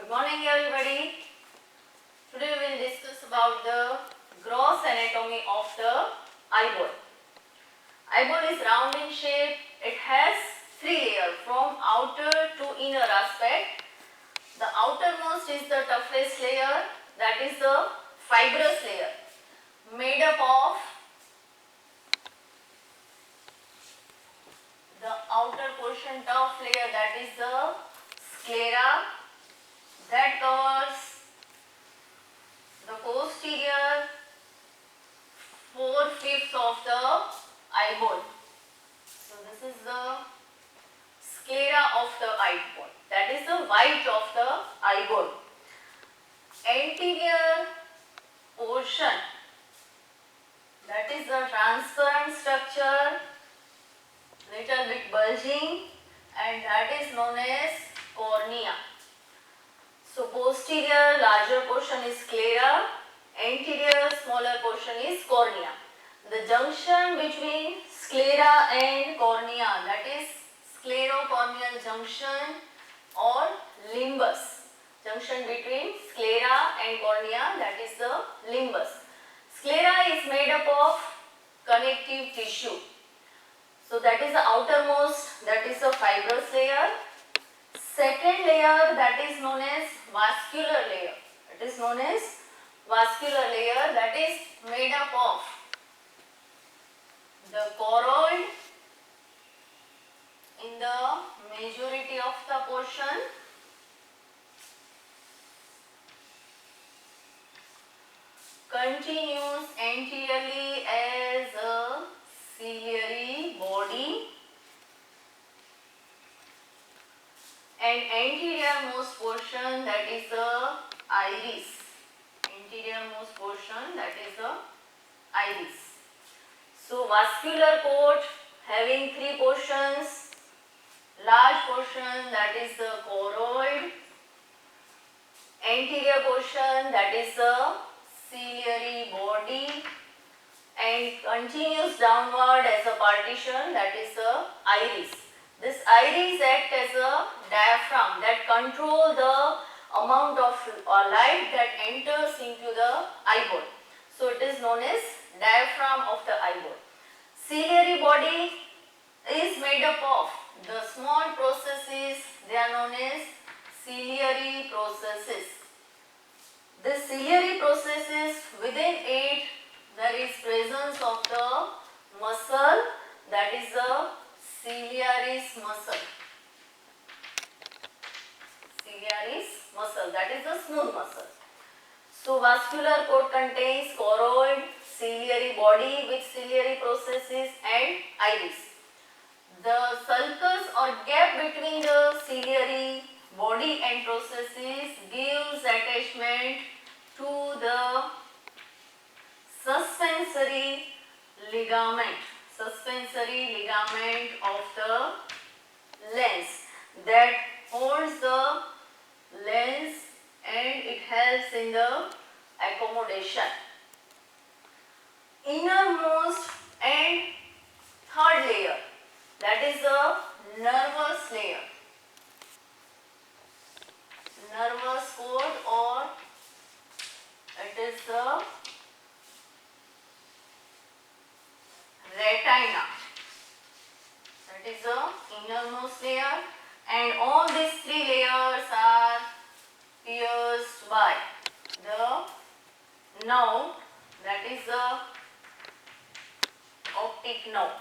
Good morning everybody. Today we will discuss about the gross anatomy of the eyeball. Eyeball is round in shape. It has three layers from outer to inner aspect. The outermost is the toughest layer, that is the fibrous layer, made up of the outer portion tough layer, that is the sclera, that covers the posterior 4/5 of the eyeball. So this is the sclera of the eyeball, that is the white of the eyeball. Anterior portion, that is the transparent structure, little bit bulging, and that is known as cornea. So posterior larger portion is sclera, anterior smaller portion is cornea. The junction between sclera and cornea, that is sclerocorneal junction or limbus. Junction between sclera and cornea, that is the limbus. Sclera is made up of connective tissue. So that is the outermost, that is the fibrous layer. Second layer, that is known as vascular layer. It is known as vascular layer, that is made up of the choroid in the majority of the portion, continues anteriorly as a ciliary body, and anterior-most portion, that is the iris. Anterior-most portion, that is the iris. So vascular coat having three portions. Large portion, that is the choroid. Anterior portion, that is the ciliary body, and continues downward as a partition, that is the iris. This iris acts as a diaphragm that controls the amount of light that enters into the eyeball. So it is known as diaphragm of the eyeball. Ciliary body is made up of the small processes, they are known as ciliary processes. The ciliary processes, within it there is presence of the muscle, that is the ciliaris muscle. Ciliaris muscle, that is the smooth muscle. So vascular coat contains choroid, ciliary body with ciliary processes, and iris. The sulcus or gap between the ciliary body and processes gives attachment to the suspensory ligament of the lens that holds the lens, and it helps in the accommodation. Innermost and third layer, that is the nervous layer. Nervous cord, or it is the retina. That is the innermost layer, and all these three layers are pierced by the nerve, that is the optic nerve.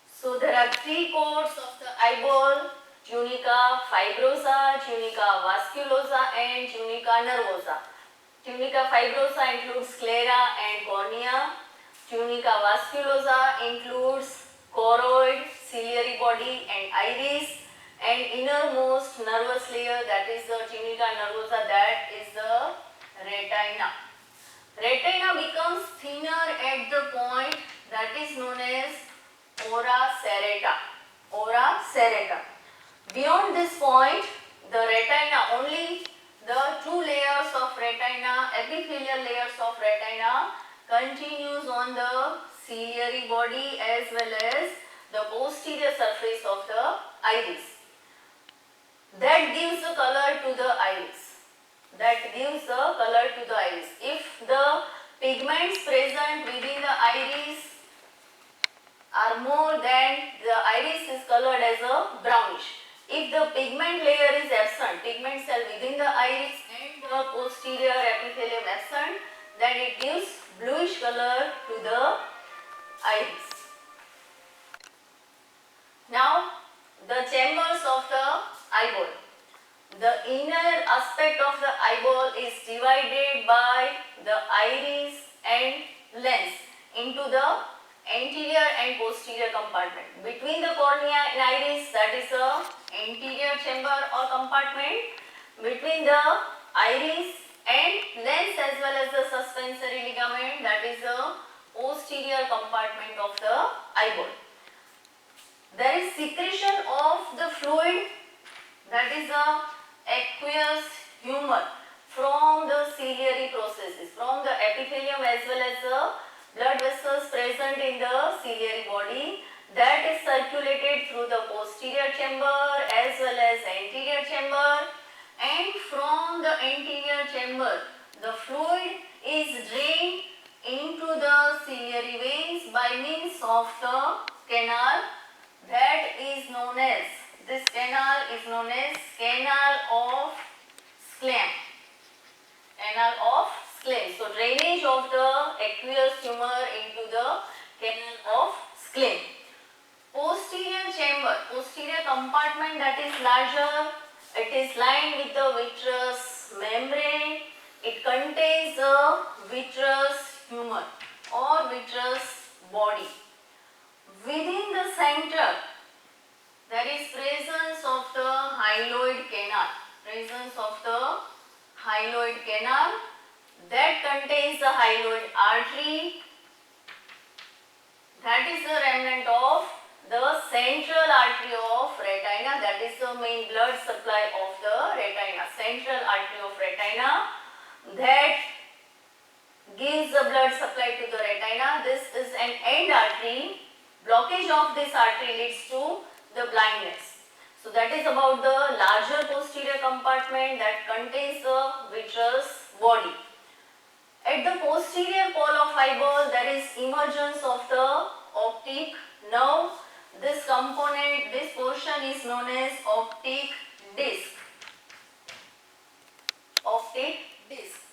So there are three coats of the eyeball: tunica fibrosa, tunica vasculosa, and tunica nervosa. Tunica fibrosa includes sclera and cornea. Tunica vasculosa includes choroid, ciliary body, and iris. And innermost nervous layer, that is the tunica nervosa, that is the retina. Retina becomes thinner at the point that is known as ora serrata. Ora serrata. Beyond this point, the retina, only the two layers of retina, epithelial layers of retina, continues on the ciliary body as well as the posterior surface of the iris. that gives the color to the iris. That gives the color to the iris. If the pigments present within the iris are more than the iris is colored as a brownish. If the pigment layer is absent, pigment cell within the iris and the posterior epithelium absent, then it gives bluish color to the iris. Now, the chambers of the eyeball. The inner aspect of the eyeball is divided by the iris and lens into the anterior and posterior compartment. Between the cornea and iris, that is the anterior chamber or compartment. Between the iris and lens as well as the suspensory ligament, that is the posterior compartment of the eyeball. There is secretion of the fluid, that is the aqueous humor from the ciliary processes, from the epithelium as well as the blood vessels present in the ciliary body, that is circulated through the posterior chamber as well as anterior chamber, and from the anterior chamber the fluid is drained into the ciliary veins by means of the canal that is known as, this canal is known as canal of Schlemm. Canal of Schlemm. So drainage of the aqueous humor into the canal of Schlemm. Posterior chamber, posterior compartment, that is larger. It is lined with the vitreous membrane. It contains the vitreous humor or vitreous body. Within the center, there is presence of the hyaloid canal. Presence of the hyaloid canal that contains the hyaloid artery. That is the remnant of the central artery of retina. That is the main blood supply of the retina. Central artery of retina that gives the blood supply to the retina. This is an end artery. Blockage of this artery leads to the blindness. So that is about the larger posterior compartment that contains the vitreous body. At the posterior pole of eyeball, there is emergence of the optic nerve. This component, this portion is known as optic disc. Optic disc.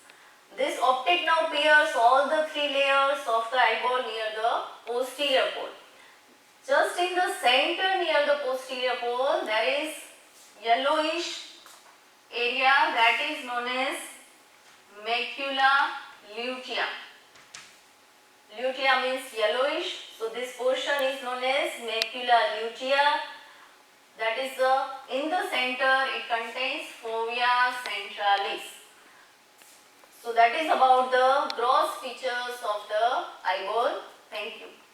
This optic nerve pierces all the three layers of the eyeball near the posterior pole. Just in the center near the posterior pole, there is yellowish area that is known as macula lutea. Lutea means yellowish, so this portion is known as macula lutea. That is in the center, it contains fovea centralis. So that is about the gross features of the eyeball. Thank you.